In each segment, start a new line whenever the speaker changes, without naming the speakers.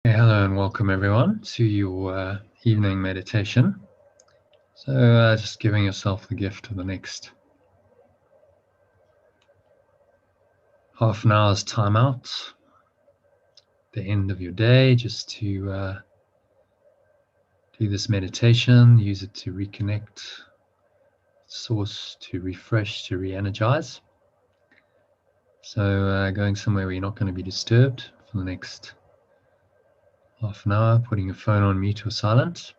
Hello and welcome everyone to your evening meditation. So just giving yourself the gift of the next half an hour's time out, the end of your day, just to do this meditation, use it to reconnect, source, to refresh, to re-energize. So going somewhere where you're not going to be disturbed for the next half an hour, putting your phone on mute or silent.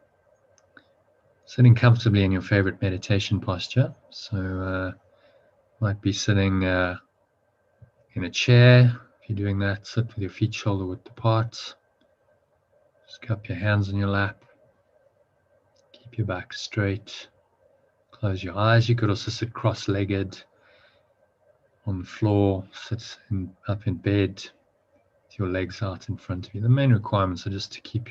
Sitting comfortably in your favorite meditation posture. So might be sitting in a chair. If you're doing that, sit with your feet shoulder width apart. Just cup your hands on your lap. Keep your back straight. Close your eyes. You could also sit cross-legged on the floor, sit up in bed with your legs out in front of you. The main requirements are just to keep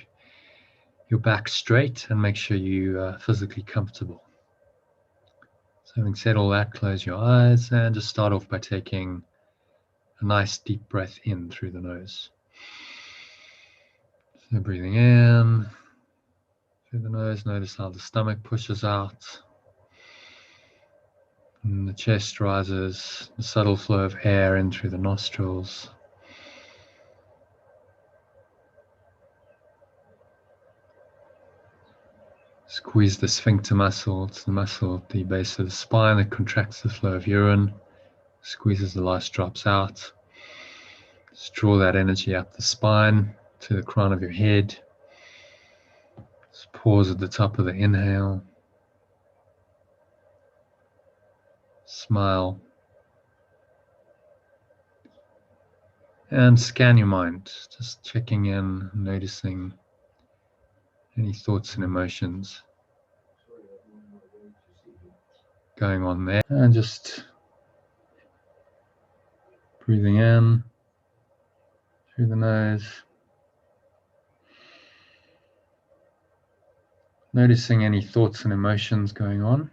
your back straight and make sure you're physically comfortable. So having said all that, close your eyes and just start off by taking a nice deep breath in through the nose. So breathing in through the nose, notice how the stomach pushes out and the chest rises, the subtle flow of air in through the nostrils. Squeeze the sphincter muscle. It's the muscle at the base of the spine that contracts the flow of urine, squeezes the last drops out. Just draw that energy up the spine to the crown of your head. Just pause at the top of the inhale. Smile. And scan your mind, just checking in, noticing any thoughts and emotions going on there. And just breathing in through the nose. Noticing any thoughts and emotions going on.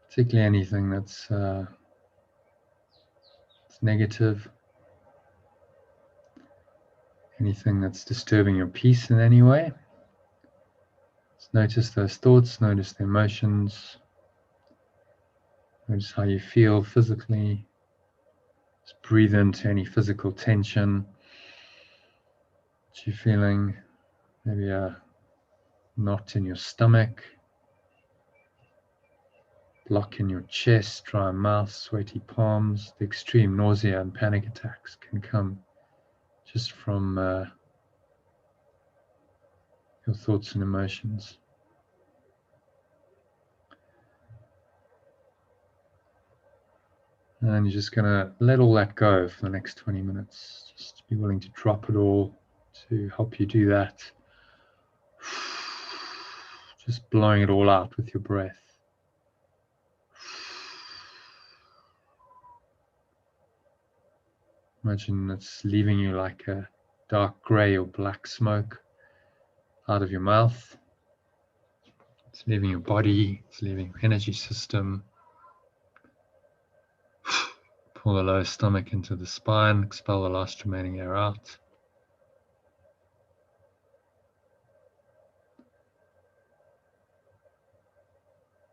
Particularly anything that's negative. Anything that's disturbing your peace in any way. Just notice those thoughts, notice the emotions. Notice how you feel physically. Just breathe into any physical tension that you're feeling. Maybe a knot in your stomach, block in your chest, dry mouth, sweaty palms. The extreme nausea and panic attacks can come just from your thoughts and emotions. And you're just going to let all that go for the next 20 minutes. Just be willing to drop it all. To help you do that, just blowing it all out with your breath. Imagine it's leaving you like a dark grey or black smoke out of your mouth. It's leaving your body, it's leaving your energy system. Pull the lower stomach into the spine, expel the last remaining air out.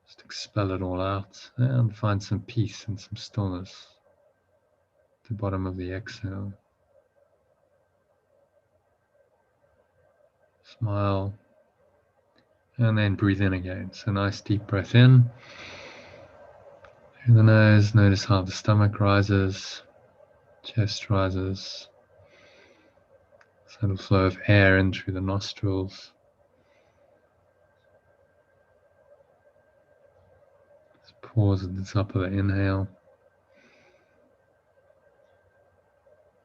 Just expel it all out and find some peace and some stillness at the bottom of the exhale. Smile. And then breathe in again. So nice deep breath in. Through the nose, notice how the stomach rises, chest rises. Subtle flow of air in through the nostrils. Just pause at the top of the inhale.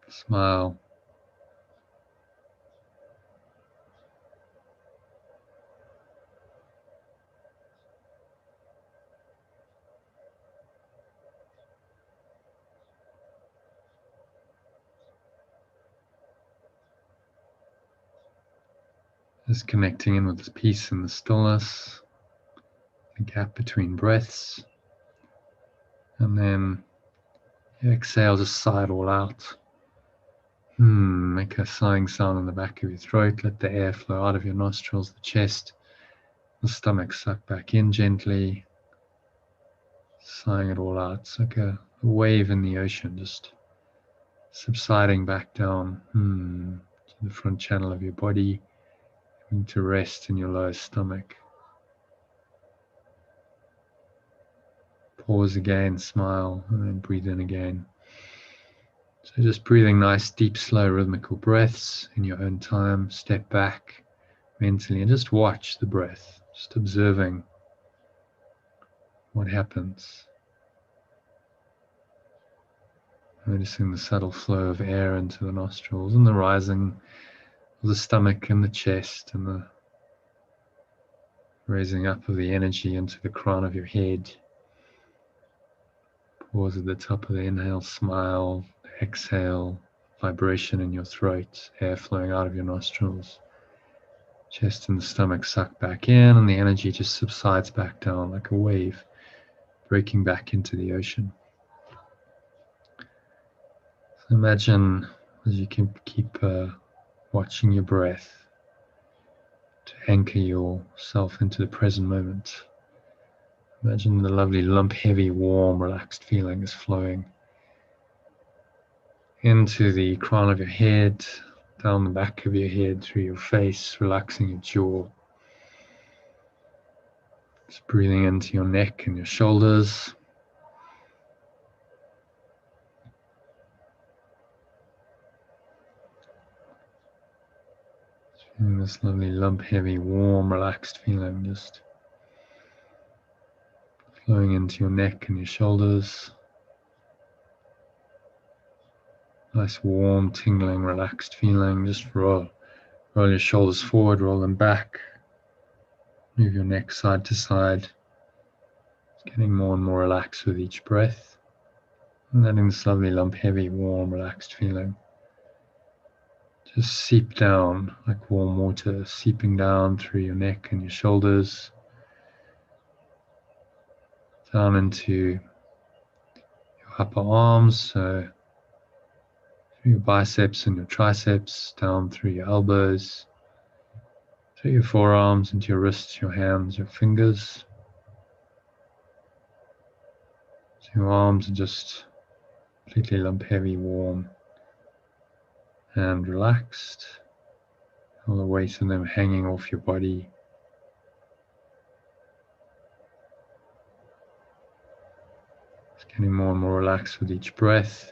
Smile. Just connecting in with the peace and the stillness, the gap between breaths. And then exhale, just sigh it all out. Make a sighing sound in the back of your throat. Let the air flow out of your nostrils, the chest, the stomach suck back in gently, sighing it all out. It's like a wave in the ocean, just subsiding back down to the front channel of your body, and to rest in your lower stomach. Pause again, smile, and then breathe in again. So just breathing nice, deep, slow, rhythmical breaths in your own time. Step back mentally and just watch the breath, just observing what happens. Noticing the subtle flow of air into the nostrils and the rising of the stomach and the chest and the raising up of the energy into the crown of your head. Pause at the top of the inhale, smile, exhale, vibration in your throat, air flowing out of your nostrils. Chest and the stomach suck back in, and the energy just subsides back down like a wave, breaking back into the ocean. So imagine as you can keep watching your breath to anchor yourself into the present moment. Imagine the lovely lump, heavy, warm, relaxed feeling is flowing into the crown of your head, down the back of your head, through your face, relaxing your jaw. Just breathing into your neck and your shoulders. Feeling this lovely lump, heavy, warm, relaxed feeling just flowing into your neck and your shoulders. Nice, warm, tingling, relaxed feeling. Just roll your shoulders forward, roll them back. Move your neck side to side. It's getting more and more relaxed with each breath. And letting this lovely lump, heavy, warm, relaxed feeling just seep down like warm water, seeping down through your neck and your shoulders, down into your upper arms, so through your biceps and your triceps, down through your elbows, through your forearms, into your wrists, your hands, your fingers. So your arms are just completely lump heavy, warm, and relaxed. All the weight of them hanging off your body. It's getting more and more relaxed with each breath.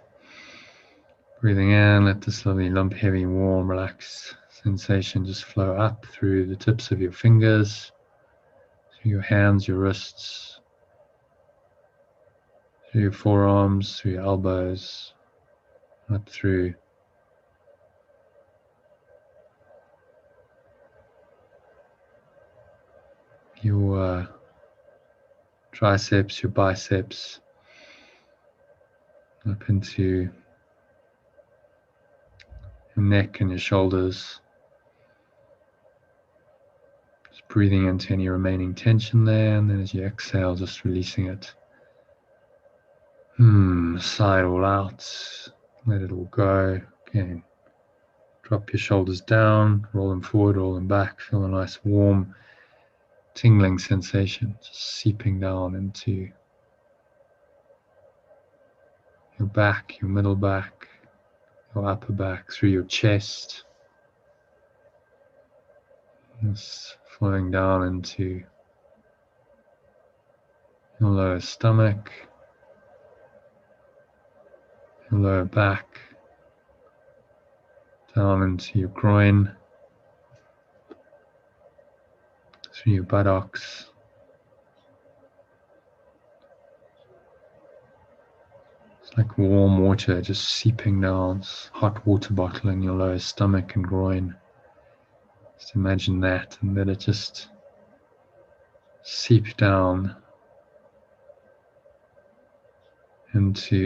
Breathing in, let this lovely lump heavy, warm, relaxed sensation just flow up through the tips of your fingers, through your hands, your wrists, through your forearms, through your elbows, up through your triceps, your biceps, up into your neck and your shoulders. Just breathing into any remaining tension there, and then as you exhale, just releasing it. Sigh it all out. Let it all go. Again, drop your shoulders down, roll them forward, roll them back. Feel a nice warm, tingling sensation just seeping down into your back, your middle back, your upper back, through your chest. It's flowing down into your lower stomach, your lower back, down into your groin, through your buttocks. It's like warm water just seeping down, it's hot water bottle in your lower stomach and groin. Just imagine that, and let it just seep down into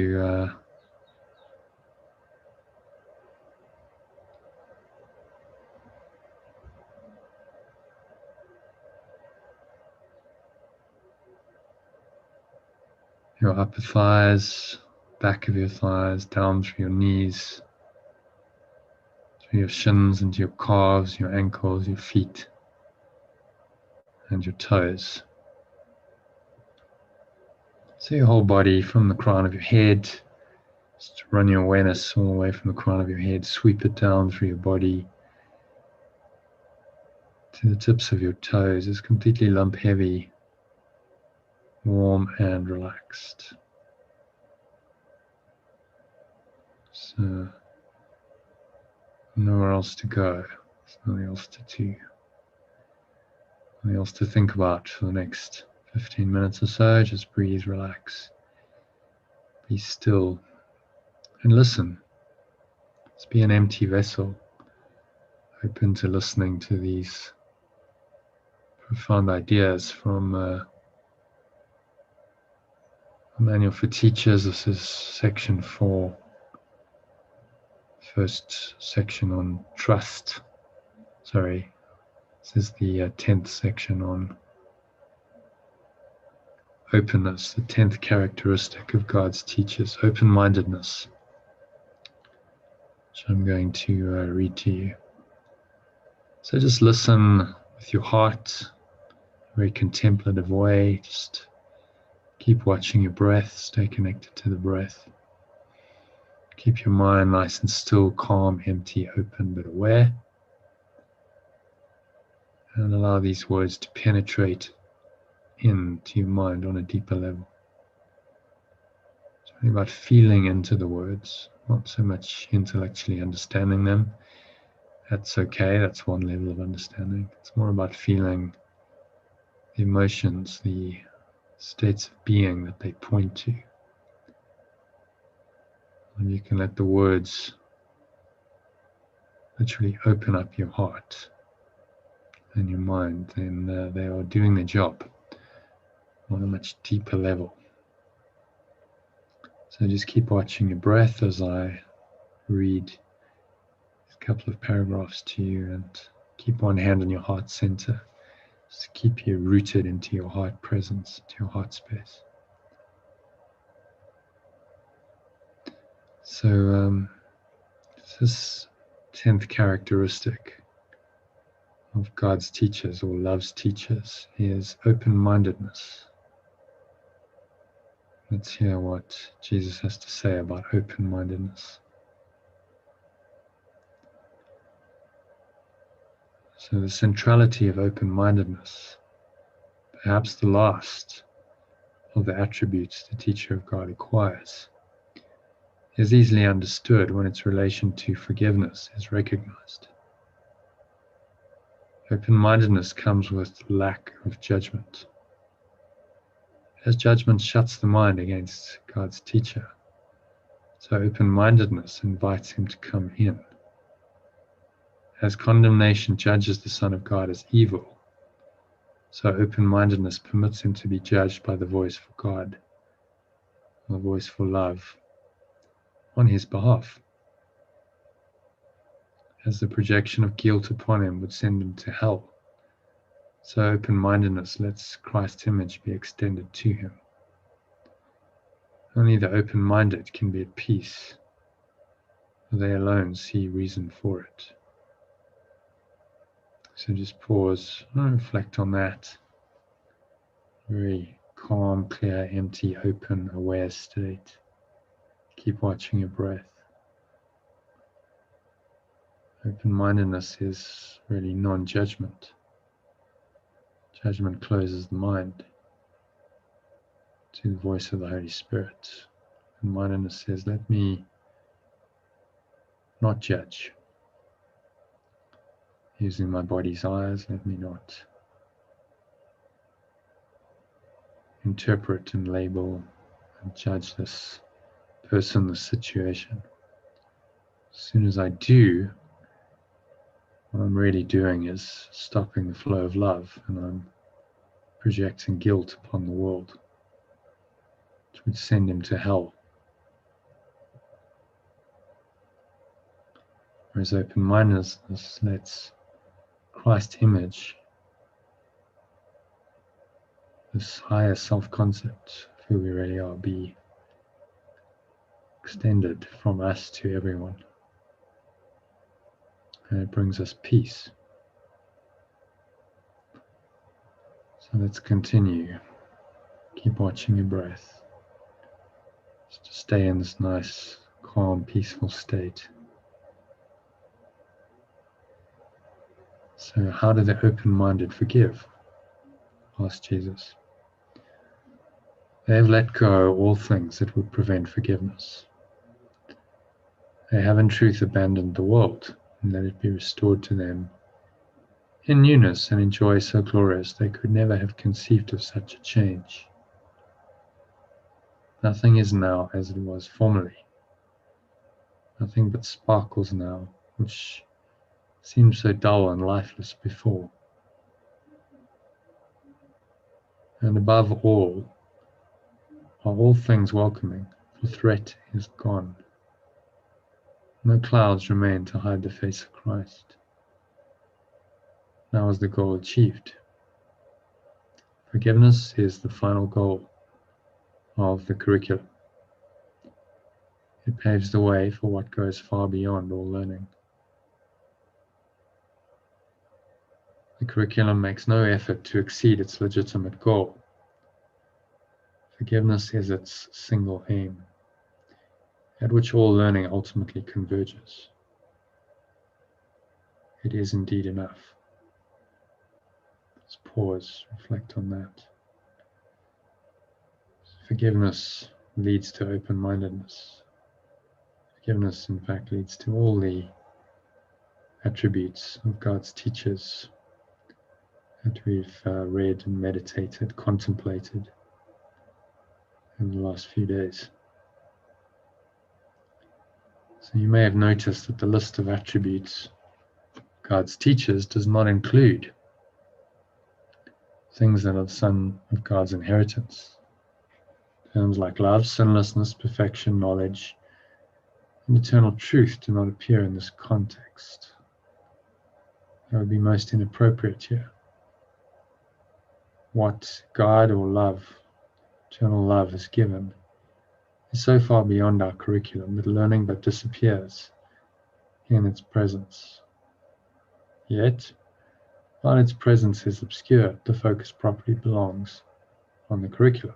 your upper thighs, back of your thighs, down through your knees, through your shins into your calves, your ankles, your feet, and your toes. So your whole body from the crown of your head, just run your awareness all the way from the crown of your head, sweep it down through your body to the tips of your toes. It's completely lump heavy, warm and relaxed. So nowhere else to go. There's nothing else to do. Nothing else to think about for the next 15 minutes or so. Just breathe, relax, be still, and listen. Just be an empty vessel, open to listening to these profound ideas from a manual for teachers. This is section 4, first section on trust. Sorry, this is the 10th section on openness, the 10th characteristic of God's teachers, open-mindedness, which I'm going to read to you. So just listen with your heart, a very contemplative way. Just keep watching your breath, stay connected to the breath. Keep your mind nice and still, calm, empty, open, but aware. And allow these words to penetrate into your mind on a deeper level. It's really about feeling into the words, not so much intellectually understanding them. That's okay, that's one level of understanding. It's more about feeling the emotions, the states of being that they point to. And you can let the words literally open up your heart and your mind, then they are doing their job on a much deeper level. So just keep watching your breath as I read a couple of paragraphs to you, and keep one hand on your heart center. Just keep you rooted into your heart presence, to your heart space. So this 10th characteristic of God's teachers or love's teachers is open-mindedness. Let's hear what Jesus has to say about open-mindedness. So the centrality of open-mindedness, perhaps the last of the attributes the teacher of God acquires, is easily understood when its relation to forgiveness is recognized. Open-mindedness comes with lack of judgment. As judgment shuts the mind against God's teacher, so open-mindedness invites him to come in. As condemnation judges the Son of God as evil, so open-mindedness permits him to be judged by the voice for God, the voice for love, on his behalf. As the projection of guilt upon him would send him to hell, so open-mindedness lets Christ's image be extended to him. Only the open-minded can be at peace, for they alone see reason for it. So just pause and reflect on that. Very calm, clear, empty, open, aware state. Keep watching your breath. Open-mindedness is really non-judgment. Judgment closes the mind to the voice of the Holy Spirit. And mindedness says, let me not judge. Using my body's eyes, let me not interpret and label and judge this person, this situation. As soon as I do, what I'm really doing is stopping the flow of love, and I'm projecting guilt upon the world, which would send him to hell. Whereas open-mindedness lets Christ's image, this higher self-concept of who we really are, be extended from us to everyone. and it brings us peace. So let's continue. Keep watching your breath. Just to stay in this nice, calm, peaceful state. So how do the open-minded forgive? Asked Jesus. They have let go of all things that would prevent forgiveness. They have in truth abandoned the world and let it be restored to them in newness and in joy so glorious they could never have conceived of such a change. Nothing is now as it was formerly. Nothing but sparkles now, which seemed so dull and lifeless before. And above all, are all things welcoming, for threat is gone. No clouds remain to hide the face of Christ. Now is the goal achieved. Forgiveness is the final goal of the curriculum. It paves the way for what goes far beyond all learning. The curriculum makes no effort to exceed its legitimate goal. Forgiveness is its single aim, at which all learning ultimately converges. It is indeed enough. Let's pause, reflect on that. Forgiveness leads to open-mindedness. Forgiveness, in fact, leads to all the attributes of God's teachers that we've read and meditated, contemplated in the last few days. So you may have noticed that the list of attributes God's teachers does not include things that are the son of God's inheritance. Terms like love, sinlessness, perfection, knowledge, and eternal truth do not appear in this context. That would be most inappropriate here. What God or love, eternal love, has given is so far beyond our curriculum that learning but disappears in its presence. Yet, while its presence is obscure, the focus properly belongs on the curriculum.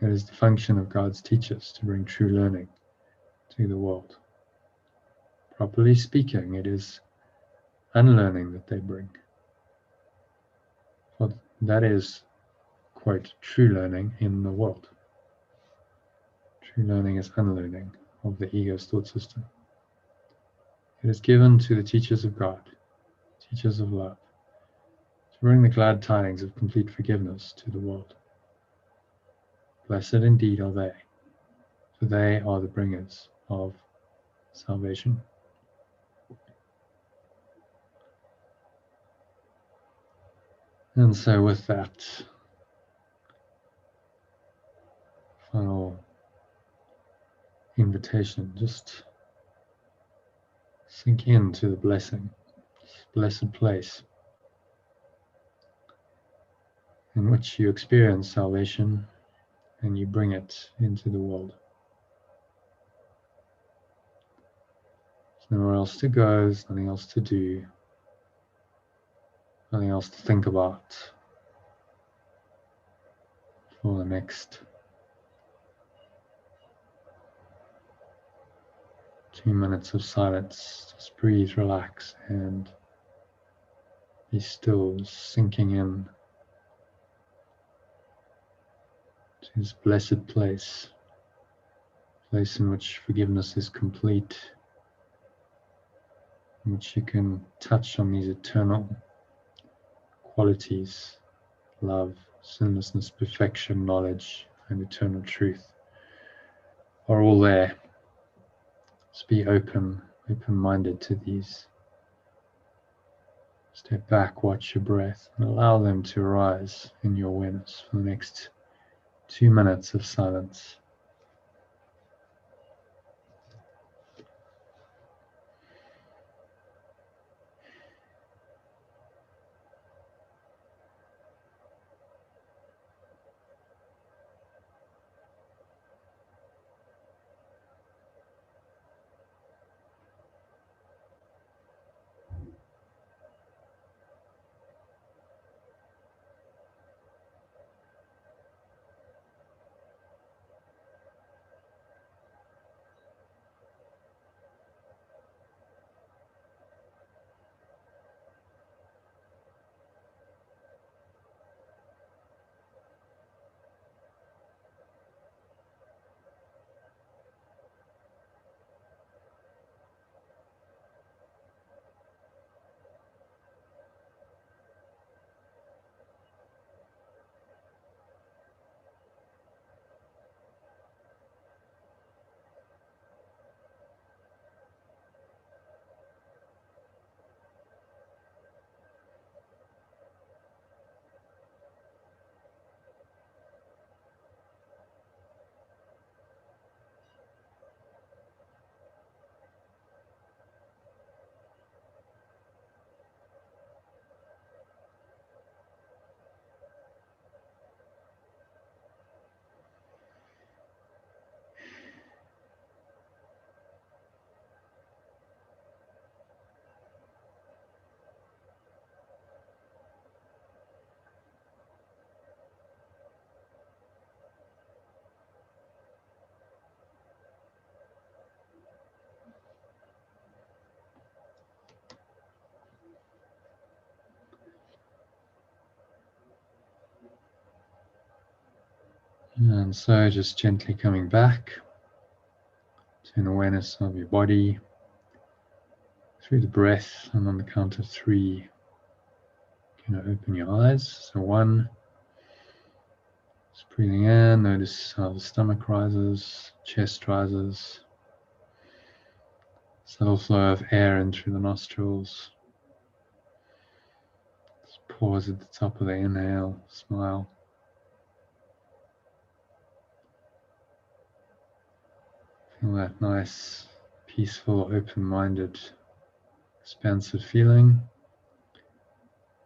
It is the function of God's teachers to bring true learning to the world. Properly speaking, it is unlearning that they bring. For that is, quote, true learning in the world. True learning is unlearning of the ego's thought system. It is given to the teachers of God, teachers of love, to bring the glad tidings of complete forgiveness to the world. Blessed indeed are they, for they are the bringers of salvation. And so with that final invitation, just sink into the blessing, this blessed place in which you experience salvation and you bring it into the world. There's nowhere else to go, there's nothing else to do, nothing else to think about for the next 2 minutes of silence. Just breathe, relax, and be still, sinking in to this blessed place in which forgiveness is complete, in which you can touch on these eternal qualities: love, sinlessness, perfection, knowledge, and eternal truth are all there. Just be open-minded to these. Step back, watch your breath, and allow them to arise in your awareness for the next 2 minutes of silence. And so just gently coming back to an awareness of your body through the breath, and on the count of 3, you know, open your eyes. So 1, just breathing in, notice how the stomach rises, chest rises, subtle flow of air in through the nostrils. Just pause at the top of the inhale, smile. Feel that nice, peaceful, open-minded, expansive feeling.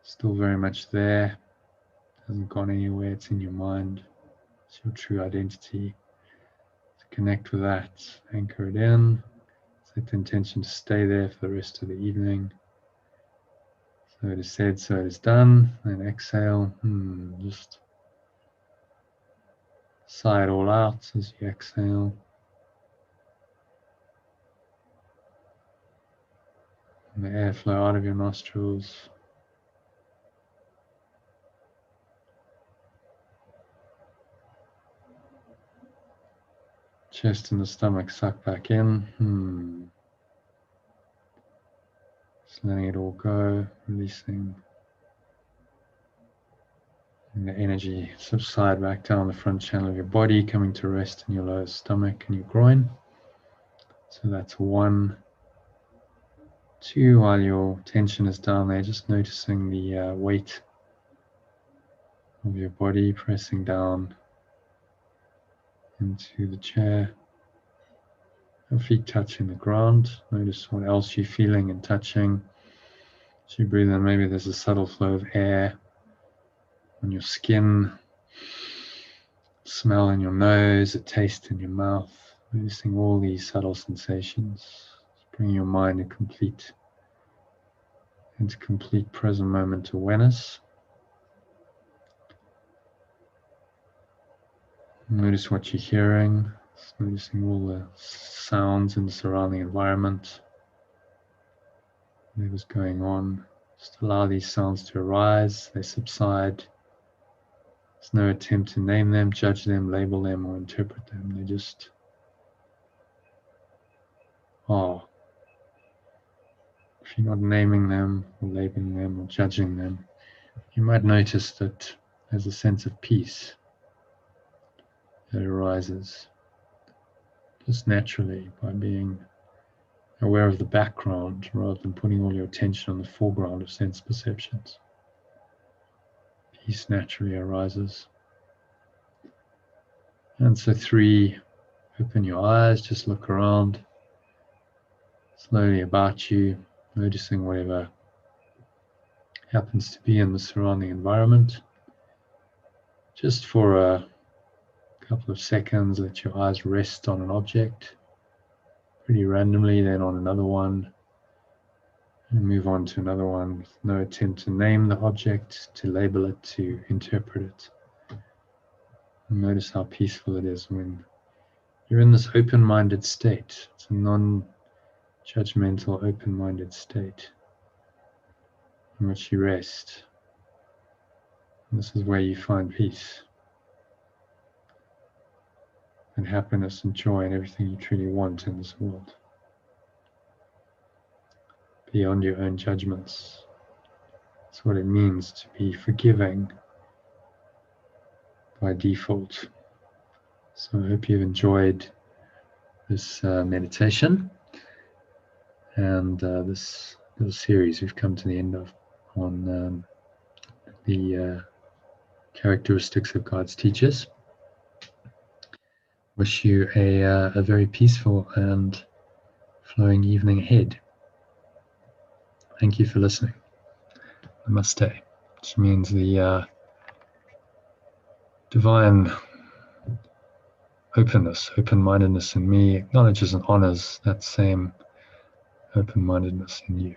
Still very much there. Hasn't gone anywhere. It's in your mind. It's your true identity. To connect with that, anchor it in. Set the intention to stay there for the rest of the evening. So it is said, so it is done. And exhale. Just sigh it all out as you exhale. And the air flow out of your nostrils. Chest and the stomach suck back in. Just letting it all go, releasing. And the energy subside back down the front channel of your body, coming to rest in your lower stomach and your groin. So that's 1. 2, while your tension is down there, just noticing the weight of your body pressing down into the chair. Your feet touching the ground. Notice what else you're feeling and touching. As you breathe in, maybe there's a subtle flow of air on your skin, smell in your nose, a taste in your mouth. Noticing all these subtle sensations. Bring your mind into complete present moment awareness. Notice what you're hearing. Just noticing all the sounds in the surrounding environment. Whatever's going on. Just allow these sounds to arise. They subside. There's no attempt to name them, judge them, label them, or interpret them. They just are. If you're not naming them, or labeling them, or judging them, you might notice that there's a sense of peace that arises just naturally by being aware of the background rather than putting all your attention on the foreground of sense perceptions. Peace naturally arises. And so 3, open your eyes, just look around slowly about you, noticing whatever happens to be in the surrounding environment. Just for a couple of seconds, let your eyes rest on an object, pretty randomly, then on another one, and move on to another one with no attempt to name the object, to label it, to interpret it. And notice how peaceful it is when you're in this open-minded state. It's a non-judgmental, open-minded state in which you rest. And this is where you find peace and happiness and joy and everything you truly want in this world. Beyond your own judgments. That's what it means to be forgiving by default. So I hope you've enjoyed this meditation and this little series we've come to the end of on the characteristics of God's teachers. Wish you a very peaceful and flowing evening ahead. Thank you for listening. Namaste, which means the divine openness, open-mindedness in me acknowledges and honors that same open-mindedness in you.